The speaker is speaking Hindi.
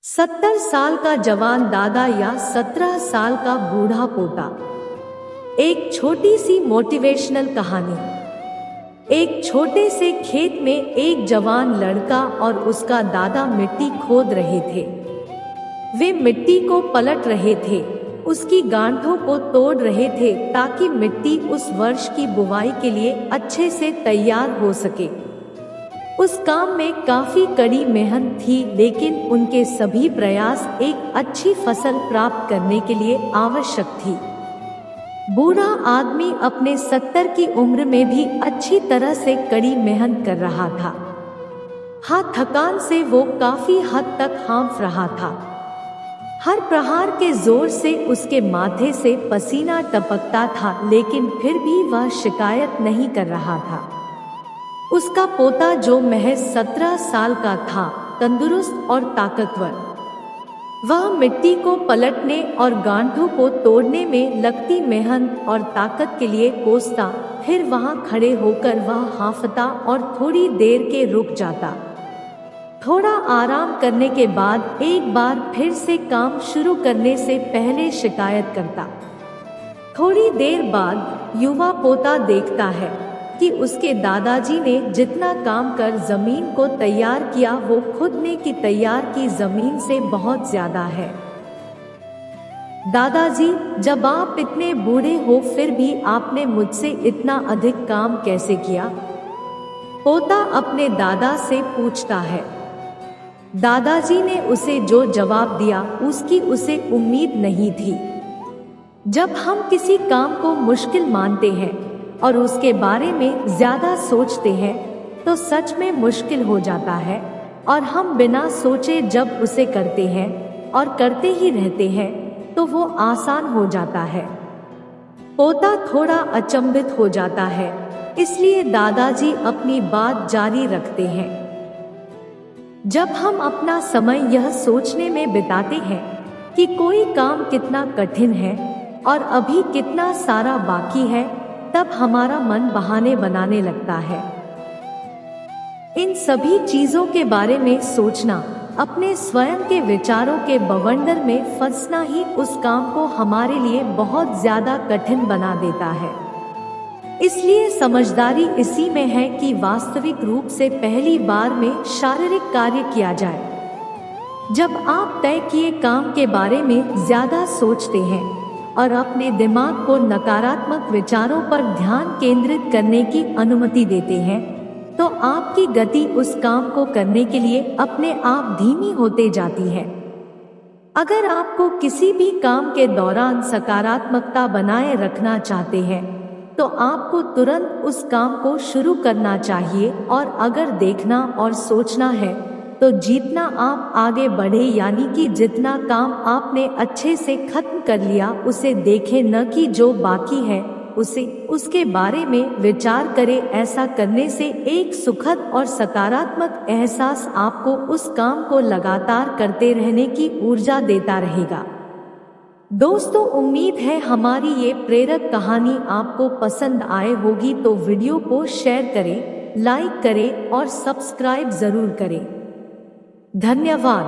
70 साल का जवान दादा या 17 साल का बूढ़ा पोता। एक छोटी सी मोटिवेशनल कहानी। एक छोटे से खेत में एक जवान लड़का और उसका दादा मिट्टी खोद रहे थे। वे मिट्टी को पलट रहे थे, उसकी गांठों को तोड़ रहे थे ताकि मिट्टी उस वर्ष की बुवाई के लिए अच्छे से तैयार हो सके। उस काम में काफी कड़ी मेहनत थी, लेकिन उनके सभी प्रयास एक अच्छी फसल प्राप्त करने के लिए आवश्यक थी। बूढ़ा आदमी अपने 70 की उम्र में भी अच्छी तरह से कड़ी मेहनत कर रहा था। हाँ, थकान से वो काफी हद तक हाँफ रहा था। हर प्रहार के जोर से उसके माथे से पसीना टपकता था, लेकिन फिर भी वह शिकायत नहीं कर रहा था। उसका पोता जो महज 17 साल का था, तंदुरुस्त और ताकतवर, वह मिट्टी को पलटने और गांठों को तोड़ने में लगती मेहनत और ताकत के लिए कोसता। फिर वहां खड़े होकर वह हांफता और थोड़ी देर के रुक जाता। थोड़ा आराम करने के बाद एक बार फिर से काम शुरू करने से पहले शिकायत करता। थोड़ी देर बाद युवा पोता देखता है कि उसके दादाजी ने जितना काम कर जमीन को तैयार किया वो खुद ने की तैयार की जमीन से बहुत ज्यादा है। दादाजी, जब आप इतने बूढ़े हो फिर भी आपने मुझसे इतना अधिक काम कैसे किया? पोता अपने दादा से पूछता है। दादाजी ने उसे जो जवाब दिया उसकी उसे उम्मीद नहीं थी। जब हम किसी काम को मुश्किल मानते हैं और उसके बारे में ज्यादा सोचते हैं तो सच में मुश्किल हो जाता है, और हम बिना सोचे जब उसे करते हैं और करते ही रहते हैं तो वो आसान हो जाता है। पोता थोड़ा अचंभित हो जाता है, इसलिए दादाजी अपनी बात जारी रखते हैं। जब हम अपना समय यह सोचने में बिताते हैं कि कोई काम कितना कठिन है और अभी कितना सारा बाकी है, तब हमारा मन बहाने बनाने लगता है। इन सभी चीजों के बारे में सोचना, अपने स्वयं के विचारों के बवंडर में फंसना ही उस काम को हमारे लिए बहुत ज्यादा कठिन बना देता है। इसलिए समझदारी इसी में है कि वास्तविक रूप से पहली बार में शारीरिक कार्य किया जाए। जब आप तय किए काम के बारे में ज्यादा सोचते हैं और अपने दिमाग को नकारात्मक विचारों पर ध्यान केंद्रित करने की अनुमति देते हैं, तो आपकी गति उस काम को करने के लिए अपने आप धीमी होते जाती है। अगर आपको किसी भी काम के दौरान सकारात्मकता बनाए रखना चाहते हैं, तो आपको तुरंत उस काम को शुरू करना चाहिए, और अगर देखना और सोचना है तो जितना आप आगे बढ़े, यानी कि जितना काम आपने अच्छे से खत्म कर लिया उसे देखें, न कि जो बाकी है उसके बारे में विचार करें। ऐसा करने से एक सुखद और सकारात्मक एहसास आपको उस काम को लगातार करते रहने की ऊर्जा देता रहेगा। दोस्तों, उम्मीद है हमारी ये प्रेरक कहानी आपको पसंद आए होगी, तो वीडियो को शेयर करें, लाइक करें और सब्सक्राइब जरूर करें। धन्यवाद।